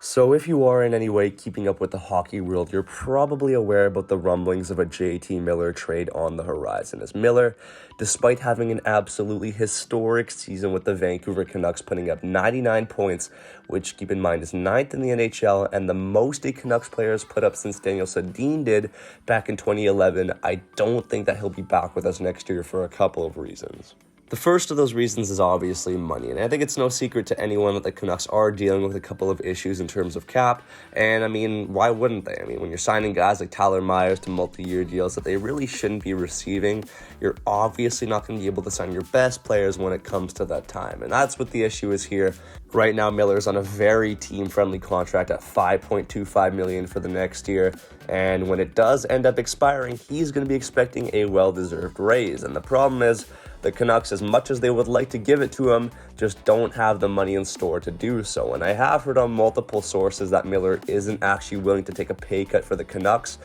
So if you are in any way keeping up with the hockey world, you're probably aware about the rumblings of a JT Miller trade on the horizon. As Miller, despite having an absolutely historic season with the Vancouver Canucks, putting up 99 points, which, keep in mind, is ninth in the NHL and the most a Canucks player has put up since Daniel Sedin did back in 2011, I don't think that he'll be back with us next year for a couple of reasons. The first of those reasons is obviously money, and I think it's no secret to anyone that the Canucks are dealing with a couple of issues in terms of cap, and I mean, why wouldn't they? I mean, when you're signing guys like Tyler Myers to multi-year deals that they really shouldn't be receiving, you're obviously not going to be able to sign your best players when it comes to that time, and that's what the issue is here. Right now, Miller's on a very team-friendly contract at $5.25 million for the next year, and when it does end up expiring, he's going to be expecting a well-deserved raise, and the problem is, the Canucks, as much as they would like to give it to him, just don't have the money in store to do so. And I have heard on multiple sources that Miller isn't actually willing to take a pay cut for the Canucks.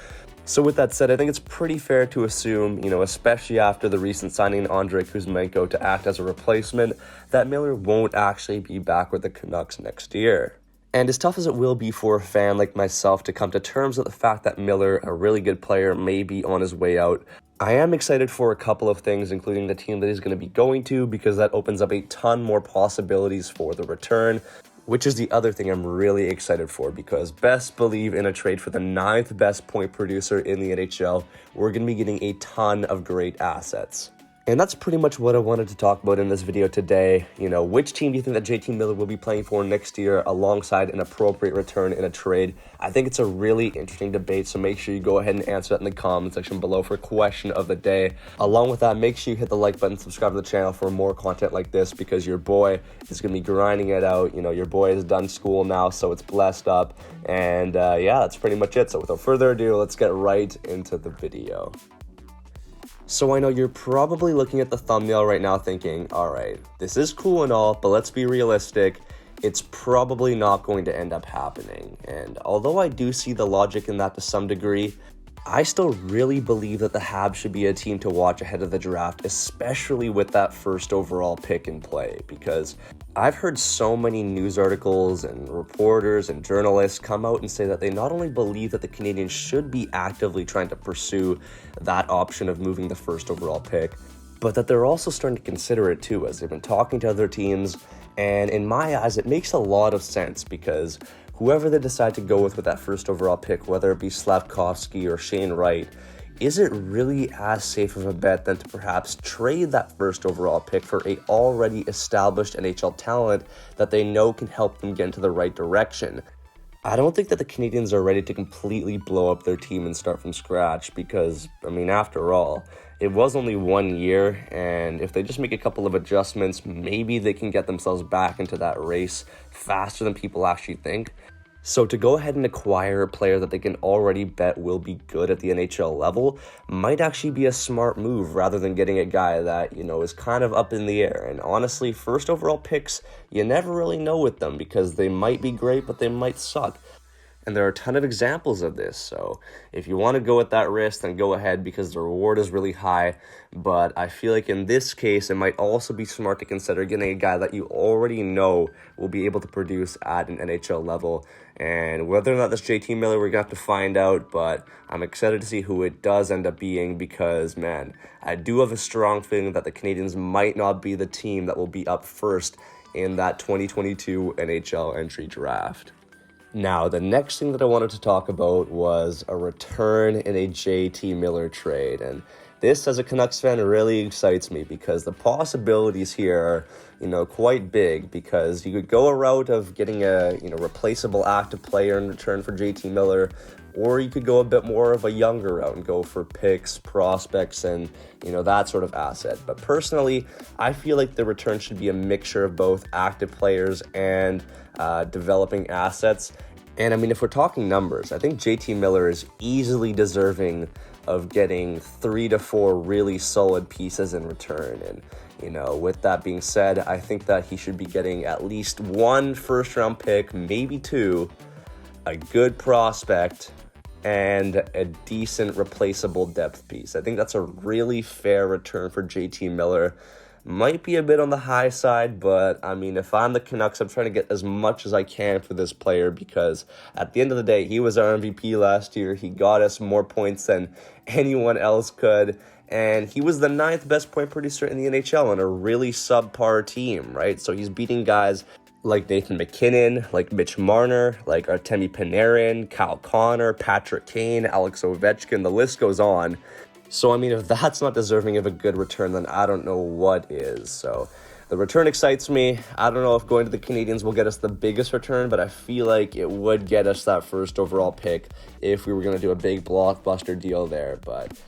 So with that said, I think it's pretty fair to assume, especially after the recent signing Andrei Kuzmenko to act as a replacement, that Miller won't actually be back with the Canucks next year. And as tough as it will be for a fan like myself to come to terms with the fact that Miller, a really good player, may be on his way out, I am excited for a couple of things, including the team that he's going to be going to, because that opens up a ton more possibilities for the return, which is the other thing I'm really excited for, because best believe in a trade for the 9th best point producer in the NHL, we're going to be getting a ton of great assets. And that's pretty much what I wanted to talk about in this video today. Which team do you think that JT Miller will be playing for next year alongside an appropriate return in a trade? I think it's a really interesting debate, so make sure you go ahead and answer that in the comment section below for question of the day. Along with that, make sure you hit the like button, subscribe to the channel for more content like this, because your boy is going to be grinding it out. Your boy has done school now, so it's blessed up. And yeah, that's pretty much it. So without further ado, let's get right into the video. So I know you're probably looking at the thumbnail right now thinking, all right, this is cool and all, but let's be realistic. It's probably not going to end up happening. And although I do see the logic in that to some degree, I still really believe that the Habs should be a team to watch ahead of the draft, especially with that first overall pick in play, because I've heard so many news articles and reporters and journalists come out and say that they not only believe that the Canadiens should be actively trying to pursue that option of moving the first overall pick, but that they're also starting to consider it too, as they've been talking to other teams. And in my eyes, it makes a lot of sense, because whoever they decide to go with that first overall pick, whether it be Slafkovsky or Shane Wright, is it really as safe of a bet than to perhaps trade that first overall pick for a already established NHL talent that they know can help them get into the right direction? I don't think that the Canadiens are ready to completely blow up their team and start from scratch, because, after all, it was only 1 year, and if they just make a couple of adjustments, maybe they can get themselves back into that race faster than people actually think. So to go ahead and acquire a player that they can already bet will be good at the NHL level might actually be a smart move, rather than getting a guy that, is kind of up in the air. And honestly, first overall picks, you never really know with them, because they might be great, but they might suck. And there are a ton of examples of this, so if you want to go at that risk, then go ahead, because the reward is really high. But I feel like in this case, it might also be smart to consider getting a guy that you already know will be able to produce at an NHL level. And whether or not that's JT Miller, we're going to have to find out, but I'm excited to see who it does end up being, because, man, I do have a strong feeling that the Canadiens might not be the team that will be up first in that 2022 NHL entry draft. Now, the next thing that I wanted to talk about was a return in a JT Miller trade. And this, as a Canucks fan, really excites me, because the possibilities here are, quite big, because you could go a route of getting a, replaceable active player in return for JT Miller, or you could go a bit more of a younger route and go for picks, prospects, and, that sort of asset. But personally, I feel like the return should be a mixture of both active players and developing assets. And if we're talking numbers, I think JT Miller is easily deserving of getting 3 to 4 really solid pieces in return. And, with that being said, I think that he should be getting at least 1 first-round pick, maybe 2, a good prospect, and a decent replaceable depth piece. I think that's a really fair return for JT Miller. might be a bit on the high side, but I mean, if I'm the Canucks, I'm trying to get as much as I can for this player because at the end of the day, he was our MVP last year. He got us more points than anyone else could, and he was the 9th best point producer in the NHL on a really subpar team, right? So he's beating guys like Nathan McKinnon, like Mitch Marner, like Artemi Panarin, Kyle Connor, Patrick Kane, Alex Ovechkin, the list goes on. So, I mean, if that's not deserving of a good return, then I don't know what is. So, the return excites me. I don't know if going to the Canadiens will get us the biggest return, but I feel like it would get us that first overall pick if we were going to do a big blockbuster deal there. But